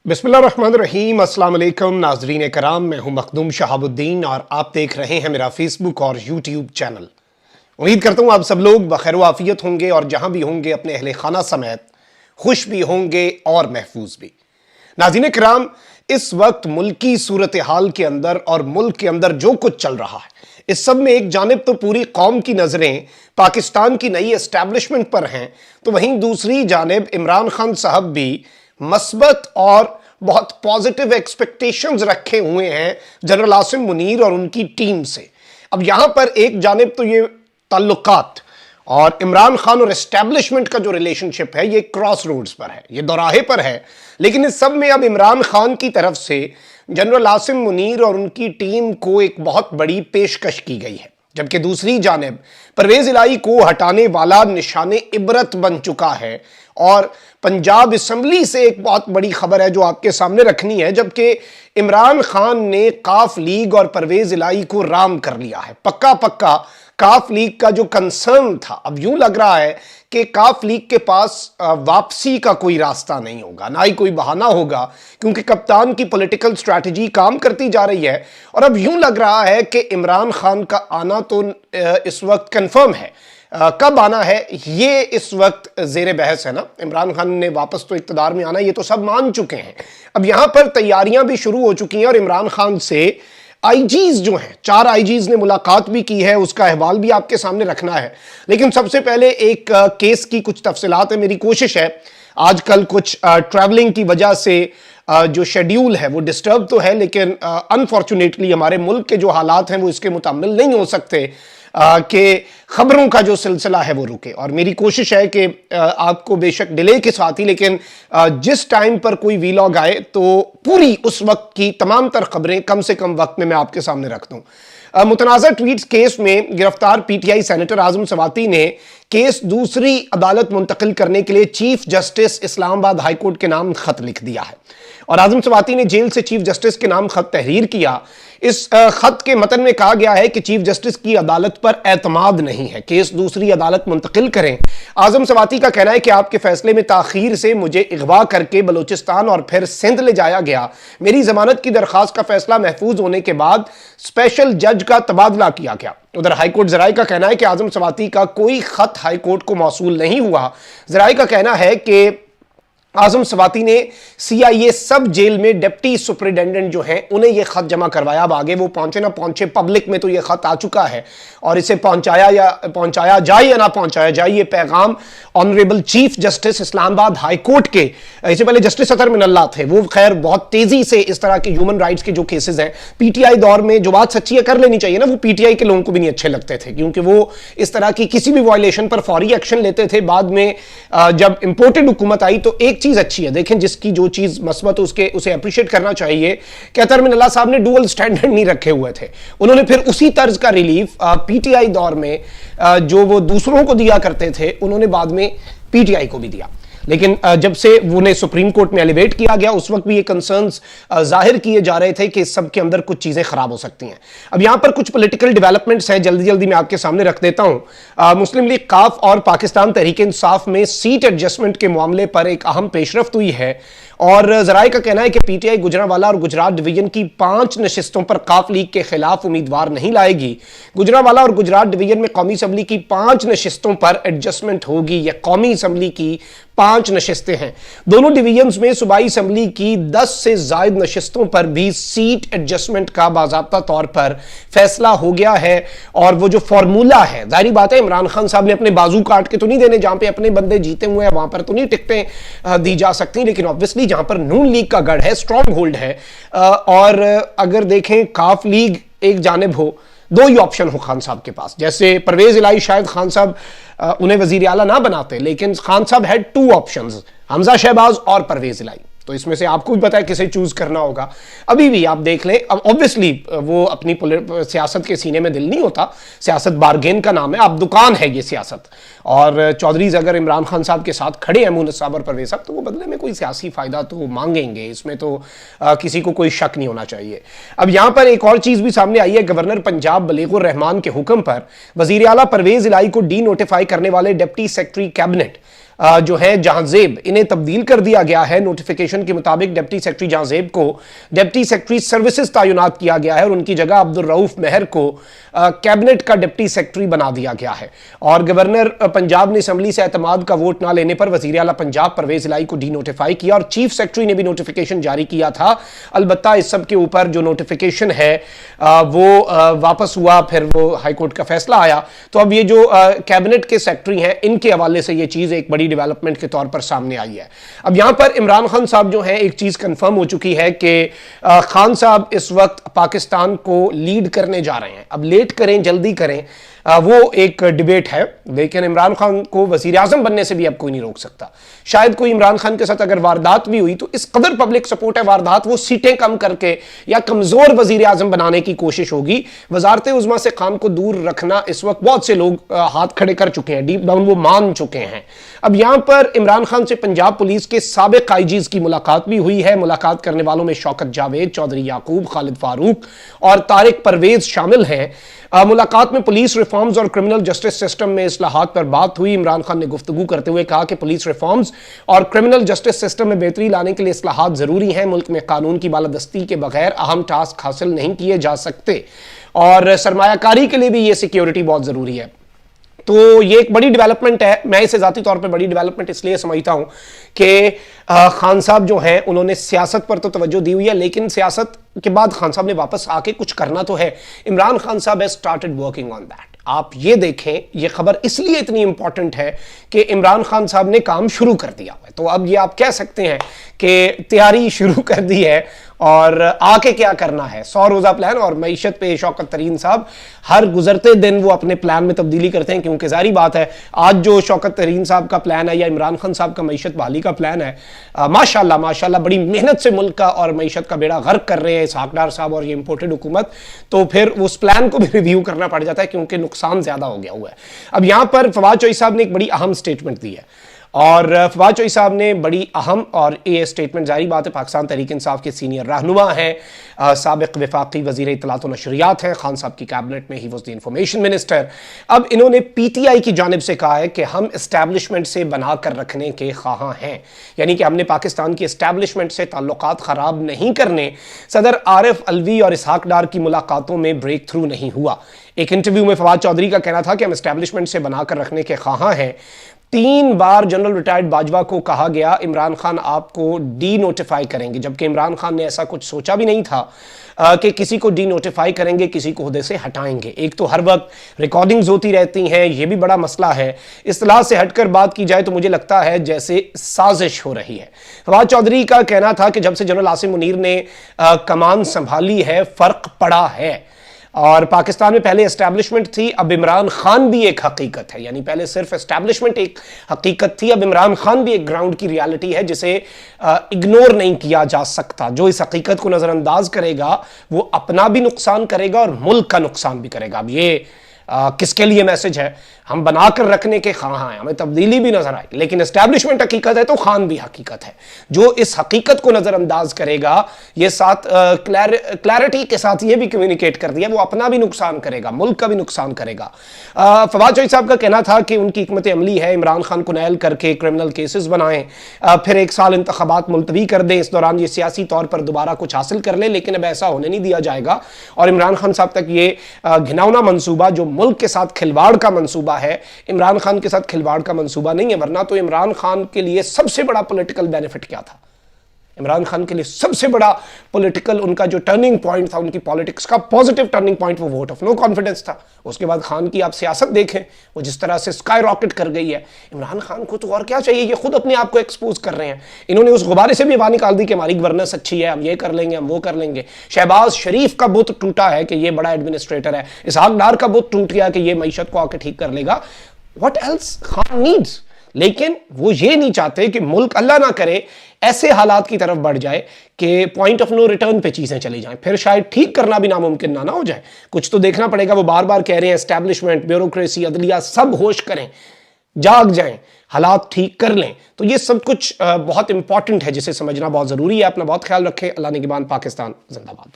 बिस्मिल्लाहिर्रहमानिर्रहीम, अस्सलाम वालेकुम नाज़रीन कराम। मैं हूं मखदूम शहाबुद्दीन और आप देख रहे हैं मेरा फेसबुक और यूट्यूब चैनल। उम्मीद करता हूं आप सब लोग बखैर आफियत होंगे और जहां भी होंगे अपने अहले खाना समेत खुश भी होंगे और महफूज भी। नाज़रीन कराम, इस वक्त मुल्की सूरत हाल के अंदर और मुल्क के अंदर जो कुछ चल रहा है, इस सब में एक जानिब तो पूरी कौम की नज़रें पाकिस्तान की नई एस्टैब्लिशमेंट पर हैं, तो वहीं दूसरी जानिब इमरान खान साहब भी मस्बत और बहुत पॉजिटिव एक्सपेक्टेशंस रखे हुए हैं जनरल आसिम मुनीर और उनकी टीम से। अब यहां पर एक जानिब तो ये ताल्लुकात और इमरान खान और एस्टैब्लिशमेंट का जो रिलेशनशिप है ये क्रॉस रोड्स पर है, ये दौराहे पर है, लेकिन इस सब में अब इमरान खान की तरफ से जनरल आसिम मुनीर और उनकी टीम को एक बहुत बड़ी पेशकश की गई है, जबकि दूसरी जानिब परवेज इलाही को हटाने वाला निशाने इबरत बन चुका है। और पंजाब असम्बली से एक बहुत बड़ी खबर है जो आपके सामने रखनी है, जबकि इमरान खान ने काफ लीग और परवेज इलाही को राम कर लिया है। पक्का पक्का काफ लीग का जो कंसर्न था, अब यूं लग रहा है कि काफ लीग के पास वापसी का कोई रास्ता नहीं होगा, ना ही कोई बहाना होगा, क्योंकि कप्तान की पॉलिटिकल स्ट्रैटेजी काम करती जा रही है। और अब यूं लग रहा है कि इमरान खान का आना तो इस वक्त कंफर्म है, कब आना है ये इस वक्त जेर बहस है ना। इमरान खान ने वापस तो इक्तदार में आना ये तो सब मान चुके हैं। अब यहां पर तैयारियां भी शुरू हो चुकी हैं और इमरान खान से आईजीज जो हैं, 4 आईजीज ने मुलाकात भी की है, उसका अहवाल भी आपके सामने रखना है। लेकिन सबसे पहले एक केस की कुछ तफसीलात है। मेरी कोशिश है, आजकल कुछ ट्रैवलिंग की वजह से जो शेड्यूल है वो डिस्टर्ब तो है, लेकिन अनफॉर्चुनेटली हमारे मुल्क के जो हालात हैं वो इसके मुताबिक नहीं हो सकते कि खबरों का जो सिलसिला है वो रुके। और मेरी कोशिश है कि आपको बेशक डिले के साथ ही, लेकिन जिस टाइम पर कोई वीलॉग आए तो पूरी उस वक्त की तमाम तर खबरें कम से कम वक्त में मैं आपके सामने रख दूं। मुतनाज़ा ट्वीट्स केस में गिरफ्तार पीटीआई सेनेटर आजम सवाती ने केस दूसरी अदालत मुंतकिल करने के लिए चीफ जस्टिस इस्लामाबाद हाईकोर्ट के नाम खत लिख दिया है। और आजम सवाती ने जेल से चीफ जस्टिस के नाम खत तहरीर किया। इस खत के मतन में कहा गया है कि चीफ जस्टिस की अदालत पर एतमाद नहीं है, केस दूसरी अदालत मुंतकिल करें। आजम सवाती का कहना है कि आपके फैसले में ताखीर से मुझे अगवा करके बलूचिस्तान और फिर सिंध ले जाया गया। मेरी जमानत की दरखास्त का फैसला महफूज होने के बाद स्पेशल जज का तबादला किया गया। उधर हाईकोर्ट जराये का कहना है कि आजम सवाती का कोई खत हाईकोर्ट को मौसूल नहीं हुआ। जराये का कहना है कि आजम सवाती ने सीआईए सब जेल में डिप्टी सुपरिटेंडेंट जो हैं उन्हें यह खत जमा करवाया। अब आगे वो पहुंचे ना पहुंचे, पब्लिक में तो यह खत आ चुका है और इसे पहुंचाया जाए या ना पहुंचाया जाए, ये पैगाम honourable chief justice Islamabad high court के, इससे पहले जस्टिस अतर मिनल्लाह थे, वो खैर बहुत तेजी से इस तरह के ह्यूमन राइट्स के जो केसेस हैं पीटीआई दौर में, जो बात सच्ची है कर लेनी चाहिए ना, वो पीटीआई के लोगों को भी नहीं अच्छे लगते थे, क्योंकि वो इस तरह की किसी भी वायलेशन पर फौरी एक्शन लेते थे। बाद में जब इंपोर्टेड हुकूमत आई तो एक चीज अच्छी है, देखें जिसकी जो चीज मस्बत उसे अप्रिशिएट करना चाहिए कि अतर मिनल्लाह साहब ने डुअल स्टैंडर्ड नहीं रखे हुए थे। उन्होंने फिर उसी तर्ज का रिलीफ पीटीआई दौर में जो वो दूसरों को दिया करते थे उन्होंने बाद में पीटीआई को भी दिया। लेकिन जब से उन्हें सुप्रीम कोर्ट में एलिवेट किया गया उस वक्त भी ये कंसर्न्स जाहिर किए जा रहे थे कि इस सब के अंदर कुछ चीजें खराब हो सकती हैं। अब यहां पर कुछ पॉलिटिकल डेवलपमेंट्स हैं, जल्दी जल्दी मैं आपके सामने रख देता हूं। मुस्लिम लीग काफ और पाकिस्तान तहरीक इंसाफ में सीट एडजस्टमेंट के मामले पर एक अहम पेशरफ्त हुई है और जराये का कहना है कि पीटीआई गुजरांवाला और गुजरात डिवीजन की 5 नशिस्तों पर काफ लीग के खिलाफ उम्मीदवार नहीं लाएगी। गुजरांवाला और गुजरात डिवीजन में कौमी असम्बली की 5 नशिस्तों पर एडजस्टमेंट होगी। यह कौमी असम्बली की 5 नशिस्तें हैं। दोनों डिवीजन्स में सूबाई असम्बली की 10 से ज्यादा नशिस्तों पर भी सीट एडजस्टमेंट का बाज़ाब्ता तौर पर फैसला हो गया है। और वो जो फॉर्मूला है, जाहिर बात है इमरान खान साहब ने अपने बाजू काट के तो नहीं देने, जहां पे अपने बंदे जीते हुए हैं वहां पर तो नहीं टिकटें दी जा सकती, लेकिन ऑब्वियसली जहां पर नून लीग का गढ़ है, स्ट्रॉन्ग होल्ड है, और अगर देखें काफ लीग एक जानिब हो, 2 ही ऑप्शन हो खान साहब के पास। जैसे परवेज इलाही शायद खान साहब उन्हें वजीर आला ना बनाते, लेकिन खान साहब हैड 2 ऑप्शंस, हमजा शहबाज और परवेज इलाही। तो इसमें से आपको भी पता है किसे चूज करना होगा। अभी भी आप देख लें, अब ऑब्वियसली वो अपनी सियासत के सीने में दिल नहीं होता, सियासत बारगेन का नाम है, अब दुकान है ये सियासत। और चौधरीज अगर इमरान खान साहब के साथ खड़े हैं, मुनस साहब और परवेज साहब, तो वो बदले में कोई सियासी फायदा तो मांगेंगे, इसमें तो किसी को कोई शक नहीं होना चाहिए। अब यहां पर एक और चीज भी सामने आई है। गवर्नर पंजाब बलीगुर रहमान के हुक्म पर वजीर आला परवेज इलाही को डी नोटिफाई करने वाले डिप्टी सेक्रेटरी कैबिनेट जो है जहांजेब, इन्हें तब्दील कर दिया गया है। नोटिफिकेशन के मुताबिक डिप्टी सेक्रेटरी जहांजेब को डिप्टी सेक्रेटरी सर्विसेज तैनात किया गया है और उनकी जगह अब्दुल रऊफ मेहर को कैबिनेट का डिप्टी सेक्रेटरी बना दिया गया है। और गवर्नर पंजाब ने असम्बली से एतमाद का वोट ना लेने पर वजीर आला पंजाब परवेज इलाही को डी नोटिफाई किया और चीफ सेक्रेटरी ने भी नोटिफिकेशन जारी किया था। अलबत्ता इस सब के ऊपर जो नोटिफिकेशन है वो वापस हुआ, फिर वो हाईकोर्ट का फैसला आया। तो अब ये जो कैबिनेट के सेक्रेटरी हैं, इनके हवाले से ये चीज एक बड़ी डेवलपमेंट के तौर पर सामने आई है। अब यहां पर इमरान खान साहब जो हैं, एक चीज कंफर्म हो चुकी है कि खान साहब इस वक्त पाकिस्तान को लीड करने जा रहे हैं। अब लेट करें जल्दी करें वो एक डिबेट है, लेकिन इमरान खान को वजीर आजम बनने से भी अब कोई नहीं रोक सकता। शायद कोई इमरान खान के साथ अगर वारदात भी हुई तो इस कदर पब्लिक सपोर्ट है वारदात, वो सीटें कम करके या कमजोर वजीर आजम बनाने की कोशिश होगी। वजारत उज़्मा से खान को दूर रखना इस वक्त बहुत से लोग हाथ खड़े कर चुके हैं, डीप डाउन वो मान चुके हैं। अब यहां पर इमरान खान से पंजाब पुलिस के साबिक आईजीज की मुलाकात भी हुई है। मुलाकात करने वालों में शौकत जावेद, चौधरी याकूब, खालिद फारूक और तारिक परवेज शामिल हैं। मुलाकात में पुलिस रिफॉर्म्स और क्रिमिनल जस्टिस सिस्टम में इस्लाहात पर बात हुई। इमरान खान ने गुफ्तगू करते हुए कहा कि पुलिस रिफॉर्म्स और क्रिमिनल जस्टिस सिस्टम में बेहतरी लाने के लिए इस्लाहात जरूरी हैं। मुल्क में कानून की बालादस्ती के बगैर अहम टास्क हासिल नहीं किए जा सकते और सरमायाकारी के लिए भी ये सिक्योरिटी बहुत जरूरी है। तो ये एक बड़ी डेवलपमेंट है। मैं इसे जाती तौर पर बड़ी डेवलपमेंट इसलिए समझता हूं कि खान साहब जो हैं उन्होंने सियासत पर तो तवज्जो दी हुई है, लेकिन सियासत के बाद खान साहब ने वापस आके कुछ करना तो है। इमरान खान साहब has started working on that. आप ये देखें, ये खबर इसलिए इतनी इंपॉर्टेंट है कि इमरान खान साहब ने काम शुरू कर दिया है। तो अब ये आप कह सकते हैं कि तैयारी शुरू कर दी है और आके क्या करना है। 100 रोजा प्लान और मईशत पे शौकत तरीन साहब हर गुजरते दिन वो अपने प्लान में तब्दीली करते हैं, क्योंकि जारी बात है आज जो शौकत तरीन साहब का प्लान है या इमरान खान साहब का मईशत बहाली का प्लान है, माशाल्लाह माशाल्लाह बड़ी मेहनत से मुल्क का और मईशत का बेड़ा गर्क कर रहे हैं इसहाक डार साहब और ये इंपोर्टेड हुकूमत। तो फिर उस प्लान को भी रिव्यू करना पड़ जाता है क्योंकि नुकसान ज्यादा हो गया हुआ है। अब यहां पर फवाद चौधरी साहब ने एक बड़ी अहम स्टेटमेंट दी है और फवाद चौधरी साहब ने बड़ी अहम और ये स्टेटमेंट, जारी बात है पाकिस्तान तहरीक इंसाफ के सीनियर रहनुमा हैं, साबिक वफाकी वजीर इत्तलात व नशरियात हैं, खान साहब की कैबिनेट में he was the information minister. अब इन्होंने पीटीआई की जानिब से कहा है कि हम इस्टेब्लिशमेंट से बना कर रखने के ख्वाहां हैं, यानी कि हमने पाकिस्तान की इस्टेब्लिशमेंट से ताल्लुकात ख़राब नहीं करने। सदर आरिफ अलवी और इसहाक डार की मुलाकातों में ब्रेक थ्रू नहीं हुआ। एक इंटरव्यू में फवाद चौधरी का कहना था कि हम इस्टेब्लिशमेंट से बनाकर रखने के ख्वाहां हैं। 3 बार जनरल रिटायर्ड बाजवा को कहा गया इमरान खान आपको डी नोटिफाई करेंगे, जबकि इमरान खान ने ऐसा कुछ सोचा भी नहीं था कि किसी को डी नोटिफाई करेंगे, किसी को ओहदे से हटाएंगे। एक तो हर वक्त रिकॉर्डिंग्स होती रहती हैं, यह भी बड़ा मसला है। इस्तिलाह से हटकर बात की जाए तो मुझे लगता है जैसे साजिश हो रही है। फवाद चौधरी का कहना था कि जब से जनरल आसिम मुनीर ने कमान संभाली है फर्क पड़ा है और पाकिस्तान में पहले एस्टैब्लिशमेंट थी, अब इमरान खान भी एक हकीकत है। यानी पहले सिर्फ एस्टैब्लिशमेंट एक हकीकत थी, अब इमरान खान भी एक ग्राउंड की रियलिटी है जिसे इग्नोर नहीं किया जा सकता। जो इस हकीकत को नजरअंदाज करेगा वो अपना भी नुकसान करेगा और मुल्क का नुकसान भी करेगा। अब ये किसके लिए मैसेज है? हम बनाकर रखने के ख्वाहां हैं, हमें तब्दीली भी नजर आई, लेकिन एस्टैब्लिशमेंट हकीकत है तो खान भी हकीकत है। जो इस हकीकत को नजरअंदाज करेगा, ये साथ क्लैरिटी के साथ ये भी कम्युनिकेट कर दिया, वो अपना भी नुकसान करेगा, मुल्क का भी नुकसान करेगा। फवाद चौधरी साहब का कहना था कि उनकी हिकमत अमली है इमरान खान को नायल करके क्रिमिनल केसेस बनाएं, फिर 1 साल इंतखाबात मुलतवी कर दें, इस दौरान ये सियासी तौर पर दोबारा कुछ हासिल कर ले, लेकिन अब ऐसा होने नहीं दिया जाएगा। और इमरान खान साहब तक ये घिनौना मनसूबा जो मुल्क के साथ खिलवाड़ का मंसूबा है, इमरान खान के साथ खिलवाड़ का मंसूबा नहीं है। वरना तो इमरान खान के लिए सबसे बड़ा पॉलिटिकल बेनिफिट क्या था? इमरान खान के लिए सबसे बड़ा पॉलिटिकल उनका जो टर्निंग पॉइंट था, उनकी पॉलिटिक्स का पॉजिटिव टर्निंग पॉइंट, वो वोट ऑफ नो कॉन्फिडेंस था। उसके बाद खान की आप सियासत देखें, वो जिस तरह से स्काई रॉकेट कर गई है। इमरान खान को तो और क्या चाहिए, ये खुद अपने आप को एक्सपोज कर रहे हैं। इन्होंने उस गुब्बारे से भी आवाज निकाल दी कि हमारी गवर्नेंस अच्छी है, हम ये कर लेंगे, हम वो कर लेंगे। शहबाज शरीफ का बुत टूटा है कि ये बड़ा एडमिनिस्ट्रेटर है, इसहाक डार का बुत टूट गया कि ये मईशत को आके ठीक कर लेगा। What else Khan needs? लेकिन वो ये नहीं चाहते कि मुल्क अल्लाह ना करे ऐसे हालात की तरफ बढ़ जाए कि पॉइंट ऑफ नो रिटर्न पे चीजें चली जाएं, फिर शायद ठीक करना भी नामुमकिन ना हो जाए। कुछ तो देखना पड़ेगा। वो बार बार कह रहे हैं एस्टैब्लिशमेंट, ब्यूरोक्रेसी, अदलिया सब होश करें, जाग जाएं, हालात ठीक कर लें। तो ये सब कुछ बहुत इंपॉर्टेंट है जिसे समझना बहुत जरूरी है। अपना बहुत ख्याल रखें। अल्लाह निगहबान। पाकिस्तान जिंदाबाद।